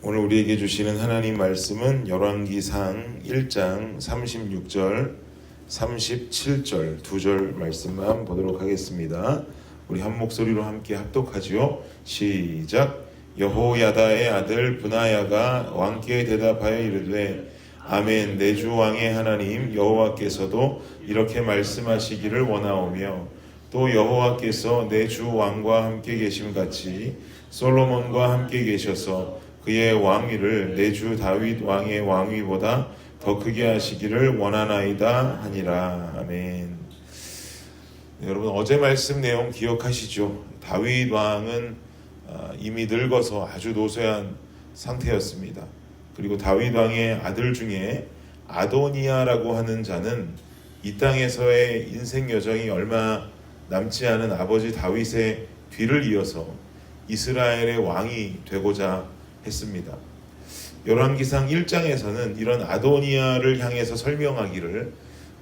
오늘 우리에게 주시는 하나님 말씀은 열왕기상 1장 36절, 37절 두 절 말씀만 보도록 하겠습니다. 우리 한 목소리로 함께 합독하지요. 시작. 여호야다의 아들 브나야가 왕께 대답하여 이르되 아멘. 내 주 왕의 하나님 여호와께서도 이렇게 말씀하시기를 원하오며 또 여호와께서 내 주 왕과 함께 계심같이 솔로몬과 함께 계셔서 그의 왕위를 내 주 다윗 왕의 왕위보다 더 크게 하시기를 원하나이다 하니라. 아멘. 네, 여러분 어제 말씀 내용 기억하시죠? 다윗 왕은 이미 늙어서 아주 노쇠한 상태였습니다. 그리고 다윗 왕의 아들 중에 아도니아라고 하는 자는 이 땅에서의 인생 여정이 얼마 남지 않은 아버지 다윗의 뒤를 이어서 이스라엘의 왕이 되고자 했습니다. 열왕기상 1장에서는 이런 아도니아를 향해서 설명하기를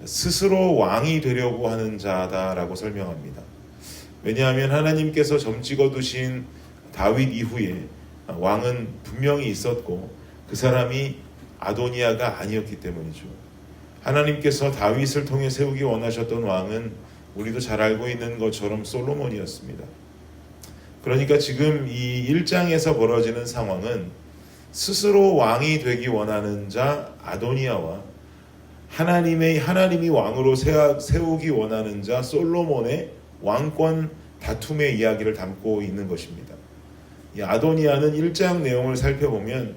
스스로 왕이 되려고 하는 자다라고 설명합니다. 왜냐하면 하나님께서 점 찍어 두신 다윗 이후에 왕은 분명히 있었고 그 사람이 아도니아가 아니었기 때문이죠. 하나님께서 다윗을 통해 세우기 원하셨던 왕은 우리도 잘 알고 있는 것처럼 솔로몬이었습니다. 그러니까 지금 이 1장에서 벌어지는 상황은 스스로 왕이 되기 원하는 자 아도니아와 하나님이 왕으로 세우기 원하는 자 솔로몬의 왕권 다툼의 이야기를 담고 있는 것입니다. 이 아도니아는 1장 내용을 살펴보면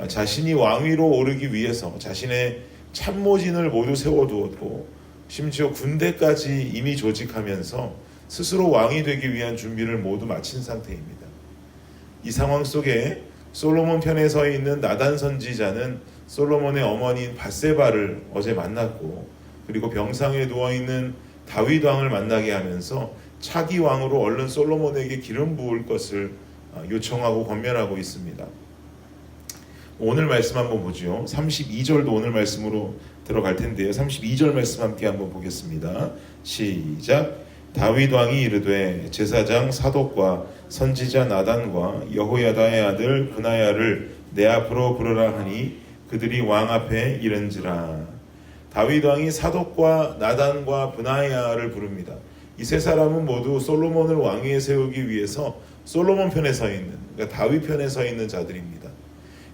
자신이 왕위로 오르기 위해서 자신의 참모진을 모두 세워두었고 심지어 군대까지 이미 조직하면서 스스로 왕이 되기 위한 준비를 모두 마친 상태입니다. 이 상황 속에 솔로몬 편에 서 있는 나단 선지자는 솔로몬의 어머니인 밧세바를 어제 만났고 그리고 병상에 누워있는 다윗 왕을 만나게 하면서 차기 왕으로 얼른 솔로몬에게 기름 부을 것을 요청하고 권면하고 있습니다. 오늘 말씀 한번 보죠. 32절도 오늘 말씀으로 들어갈 텐데요. 32절 말씀 함께 한번 보겠습니다. 시작. 다윗 왕이 이르되 제사장 사독과 선지자 나단과 여호야다의 아들 브나야를 내 앞으로 부르라 하니 그들이 왕 앞에 이른지라. 다윗 왕이 사독과 나단과 브나야를 부릅니다. 이 세 사람은 모두 솔로몬을 왕위에 세우기 위해서 솔로몬 편에 서 있는, 그러니까 다윗 편에 서 있는 자들입니다.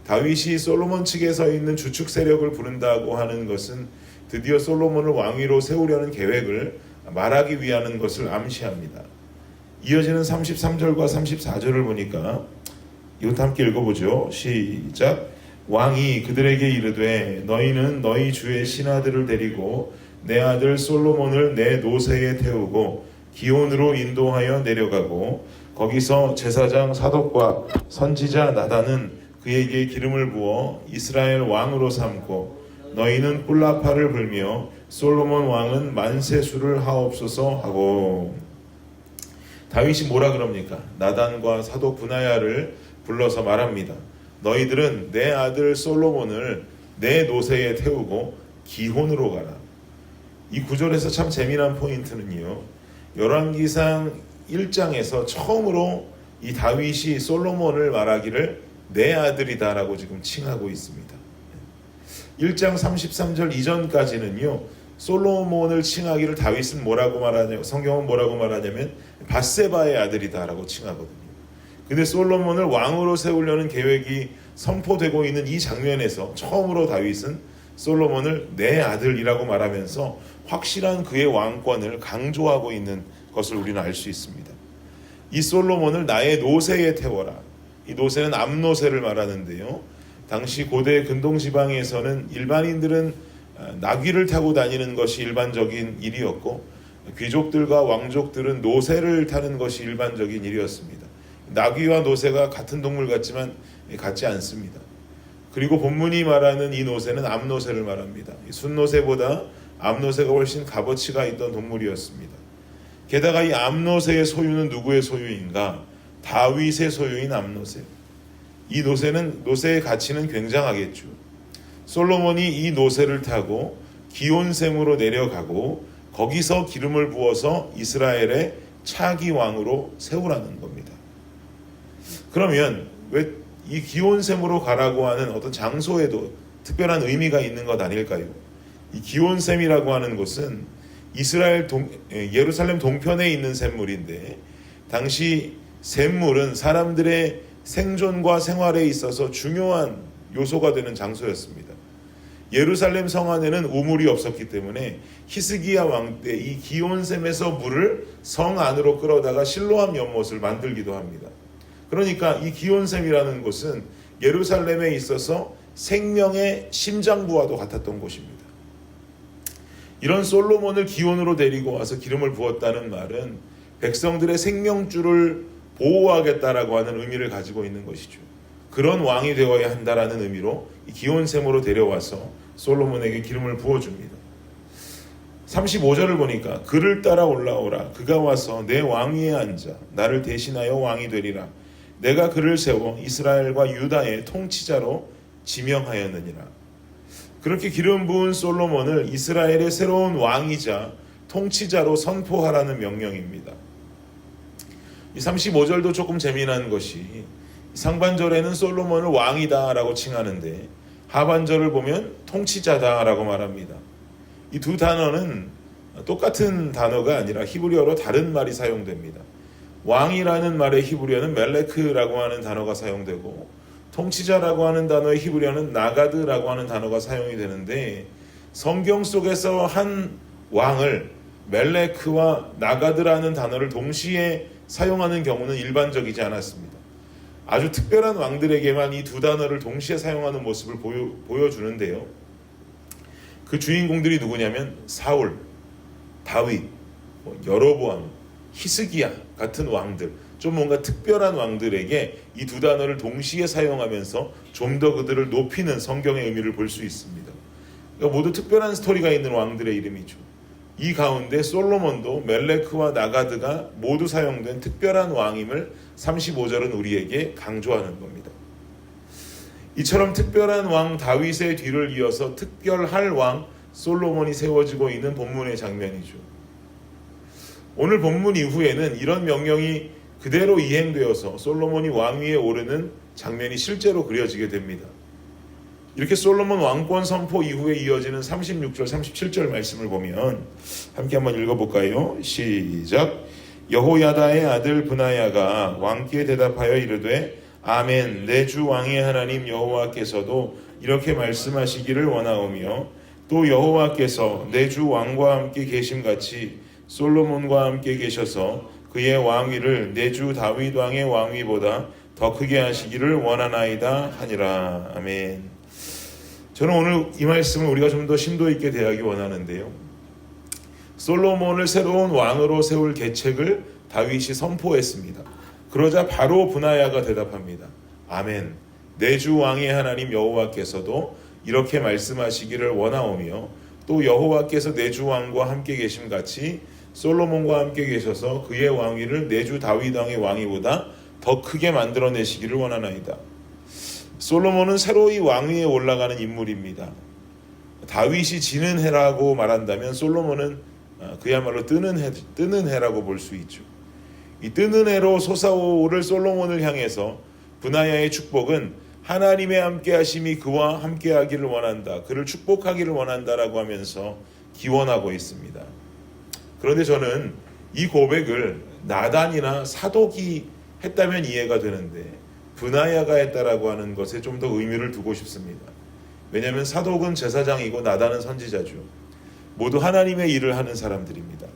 다윗이 솔로몬 측에 서 있는 주축 세력을 부른다고 하는 것은 드디어 솔로몬을 왕위로 세우려는 계획을 말하기 위한 것을 암시합니다. 이어지는 33절과 34절을 보니까 이것도 함께 읽어보죠. 시작. 왕이 그들에게 이르되 너희는 너희 주의 신하들을 데리고 내 아들 솔로몬을 내 노새에 태우고 기온으로 인도하여 내려가고 거기서 제사장 사독과 선지자 나단은 그에게 기름을 부어 이스라엘 왕으로 삼고 너희는 뿔라파를 불며 솔로몬 왕은 만세수를 하옵소서 하고. 다윗이 뭐라 그럽니까? 나단과 사독 브나야를 불러서 말합니다. 너희들은 내 아들 솔로몬을 내 노새에 태우고 기혼으로 가라. 이 구절에서 참 재미난 포인트는요, 열왕기상 1장에서 처음으로 이 다윗이 솔로몬을 말하기를 내 아들이다라고 지금 칭하고 있습니다. 1장 33절 이전까지는요, 솔로몬을 칭하기를 다윗은 뭐라고 말하냐, 성경은 뭐라고 말하냐면 밧세바의 아들이다라고 칭하거든요. 근데 솔로몬을 왕으로 세우려는 계획이 선포되고 있는 이 장면에서 처음으로 다윗은 솔로몬을 내 아들이라고 말하면서 확실한 그의 왕권을 강조하고 있는 것을 우리는 알 수 있습니다. 이 솔로몬을 나의 노새에 태워라. 이 노새는 암노새를 말하는데요, 당시 고대 근동지방에서는 일반인들은 나귀를 타고 다니는 것이 일반적인 일이었고 귀족들과 왕족들은 노새를 타는 것이 일반적인 일이었습니다. 나귀와 노새가 같은 동물 같지만 같지 않습니다. 그리고 본문이 말하는 이 노새는 암노새를 말합니다. 순노새보다 암노새가 훨씬 값어치가 있던 동물이었습니다. 게다가 이 암노새의 소유는 누구의 소유인가? 다윗의 소유인 암노새. 이 노새의 가치는 굉장하겠죠. 솔로몬이 이 노새를 타고 기온샘으로 내려가고 거기서 기름을 부어서 이스라엘의 차기 왕으로 세우라는 겁니다. 그러면 왜 이 기온샘으로 가라고 하는 어떤 장소에도 특별한 의미가 있는 것 아닐까요? 이 기온샘이라고 하는 곳은 예루살렘 동편에 있는 샘물인데, 당시 샘물은 사람들의 생존과 생활에 있어서 중요한 요소가 되는 장소였습니다. 예루살렘 성 안에는 우물이 없었기 때문에 히스기야 왕 때 이 기온샘에서 물을 성 안으로 끌어다가 실로암 연못을 만들기도 합니다. 그러니까 이 기온샘이라는 곳은 예루살렘에 있어서 생명의 심장부와도 같았던 곳입니다. 이런 솔로몬을 기온으로 데리고 와서 기름을 부었다는 말은 백성들의 생명줄을 보호하겠다라고 하는 의미를 가지고 있는 것이죠. 그런 왕이 되어야 한다라는 의미로 이 기온샘으로 데려와서 솔로몬에게 기름을 부어줍니다. 35절을 보니까 그를 따라 올라오라. 그가 와서 내 왕위에 앉아 나를 대신하여 왕이 되리라. 내가 그를 세워 이스라엘과 유다의 통치자로 지명하였느니라. 그렇게 기름 부은 솔로몬을 이스라엘의 새로운 왕이자 통치자로 선포하라는 명령입니다. 이 35절도 조금 재미난 것이, 상반절에는 솔로몬을 왕이다 라고 칭하는데 하반절을 보면 통치자다 라고 말합니다. 이 두 단어는 똑같은 단어가 아니라 히브리어로 다른 말이 사용됩니다. 왕이라는 말의 히브리어는 멜레크라고 하는 단어가 사용되고, 통치자라고 하는 단어의 히브리어는 나가드라고 하는 단어가 사용이 되는데, 성경 속에서 한 왕을 멜레크와 나가드라는 단어를 동시에 사용하는 경우는 일반적이지 않았습니다. 아주 특별한 왕들에게만 이 두 단어를 동시에 사용하는 모습을 보여주는데요. 그 주인공들이 누구냐면 사울, 다윗, 여로보암, 히스기야 같은 왕들, 좀 뭔가 특별한 왕들에게 이 두 단어를 동시에 사용하면서 좀 더 그들을 높이는 성경의 의미를 볼 수 있습니다. 그러니까 모두 특별한 스토리가 있는 왕들의 이름이죠. 이 가운데 솔로몬도 멜레크와 나가드가 모두 사용된 특별한 왕임을 35절은 우리에게 강조하는 겁니다. 이처럼 특별한 왕 다윗의 뒤를 이어서 특별할 왕 솔로몬이 세워지고 있는 본문의 장면이죠. 오늘 본문 이후에는 이런 명령이 그대로 이행되어서 솔로몬이 왕위에 오르는 장면이 실제로 그려지게 됩니다. 이렇게 솔로몬 왕권 선포 이후에 이어지는 36절, 37절 말씀을 보면 함께 한번 읽어볼까요? 시작. 여호야다의 아들 브나야가 왕께 대답하여 이르되 아멘, 내 주 왕의 하나님 여호와께서도 이렇게 말씀하시기를 원하오며, 또 여호와께서 내 주 왕과 함께 계심같이 솔로몬과 함께 계셔서 그의 왕위를 내 주 다윗 왕의 왕위보다 더 크게 하시기를 원하나이다 하니라. 아멘. 저는 오늘 이 말씀을 우리가 좀 더 심도 있게 대하기 원하는데요. 솔로몬을 새로운 왕으로 세울 계책을 다윗이 선포했습니다. 그러자 바로 브나야가 대답합니다. 아멘. 내 주 왕의 하나님 여호와께서도 이렇게 말씀하시기를 원하오며, 또 여호와께서 내 주 왕과 함께 계심같이 솔로몬과 함께 계셔서 그의 왕위를 내 주 다윗 왕의 왕위보다 더 크게 만들어내시기를 원하나이다. 솔로몬은 새로이 왕위에 올라가는 인물입니다. 다윗이 지는 해라고 말한다면 솔로몬은 그야말로 뜨는 해라고 볼 수 있죠. 이 뜨는 해로 솟아오를 솔로몬을 향해서 브나야의 축복은 하나님의 함께하심이 그와 함께하기를 원한다, 그를 축복하기를 원한다라고 하면서 기원하고 있습니다. 그런데 저는 이 고백을 나단이나 사독이 했다면 이해가 되는데 브나야가 했다라고 하는 것에 좀 더 의미를 두고 싶습니다. 왜냐하면 사독은 제사장이고 나단은 선지자죠. 모두 하나님의 일을 하는 사람들입니다.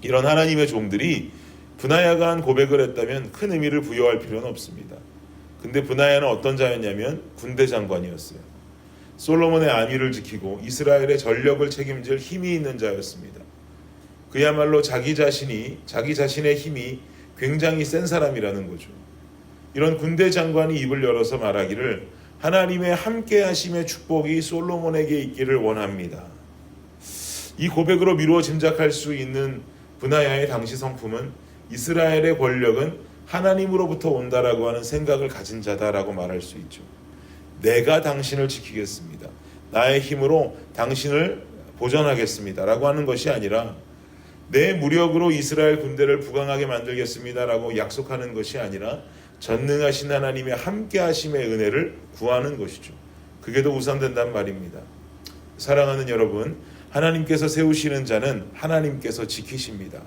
이런 하나님의 종들이 브나야가 한 고백을 했다면 큰 의미를 부여할 필요는 없습니다. 근데 브나야는 어떤 자였냐면 군대 장관이었어요. 솔로몬의 안위를 지키고 이스라엘의 전력을 책임질 힘이 있는 자였습니다. 그야말로 자기 자신의 힘이 굉장히 센 사람이라는 거죠. 이런 군대 장관이 입을 열어서 말하기를 하나님의 함께 하심의 축복이 솔로몬에게 있기를 원합니다. 이 고백으로 미루어 짐작할 수 있는 브나야의 당시 성품은 이스라엘의 권력은 하나님으로부터 온다라고 하는 생각을 가진 자다라고 말할 수 있죠. 내가 당신을 지키겠습니다. 나의 힘으로 당신을 보전하겠습니다 라고 하는 것이 아니라, 내 무력으로 이스라엘 군대를 부강하게 만들겠습니다 라고 약속하는 것이 아니라, 전능하신 하나님의 함께하심의 은혜를 구하는 것이죠. 그게 더 우선된단 말입니다. 사랑하는 여러분, 하나님께서 세우시는 자는 하나님께서 지키십니다.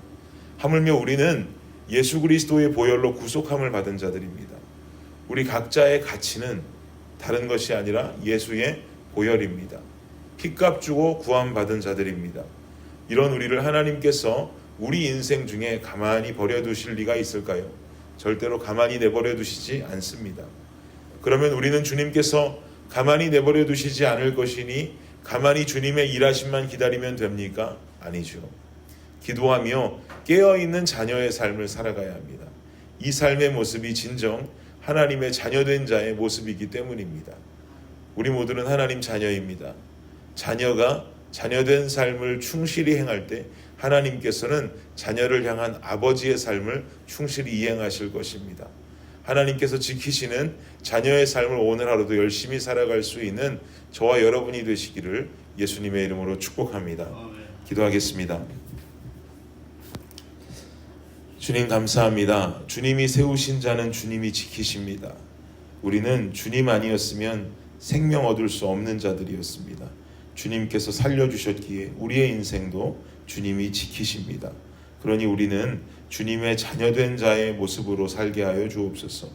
하물며 우리는 예수 그리스도의 보혈로 구속함을 받은 자들입니다. 우리 각자의 가치는 다른 것이 아니라 예수의 보혈입니다. 피값 주고 구원받은 자들입니다. 이런 우리를 하나님께서 우리 인생 중에 가만히 버려두실 리가 있을까요? 절대로 가만히 내버려 두시지 않습니다. 그러면 우리는 주님께서 가만히 내버려 두시지 않을 것이니 가만히 주님의 일하심만 기다리면 됩니까? 아니죠. 기도하며 깨어있는 자녀의 삶을 살아가야 합니다. 이 삶의 모습이 진정 하나님의 자녀된 자의 모습이기 때문입니다. 우리 모두는 하나님 자녀입니다. 자녀가 자녀된 삶을 충실히 행할 때 하나님께서는 자녀를 향한 아버지의 삶을 충실히 이행하실 것입니다. 하나님께서 지키시는 자녀의 삶을 오늘 하루도 열심히 살아갈 수 있는 저와 여러분이 되시기를 예수님의 이름으로 축복합니다. 기도하겠습니다. 주님 감사합니다. 주님이 세우신 자는 주님이 지키십니다. 우리는 주님 아니었으면 생명 얻을 수 없는 자들이었습니다. 주님께서 살려주셨기에 우리의 인생도 주님이 지키십니다. 그러니 우리는 주님의 자녀된 자의 모습으로 살게 하여 주옵소서.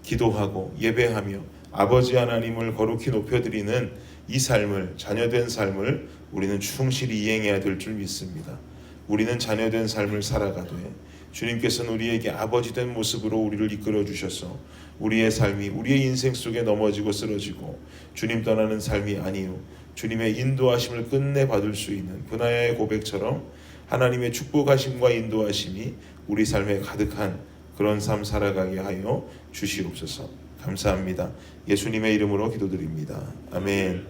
기도하고 예배하며 아버지 하나님을 거룩히 높여드리는 이 삶을, 자녀된 삶을 우리는 충실히 이행해야 될 줄 믿습니다. 우리는 자녀된 삶을 살아가되 주님께서는 우리에게 아버지된 모습으로 우리를 이끌어 주셔서 우리의 삶이 우리의 인생 속에 넘어지고 쓰러지고 주님 떠나는 삶이 아니요 주님의 인도하심을 끝내 받을 수 있는 브나야의 고백처럼 하나님의 축복하심과 인도하심이 우리 삶에 가득한 그런 삶 살아가게 하여 주시옵소서. 감사합니다. 예수님의 이름으로 기도드립니다. 아멘.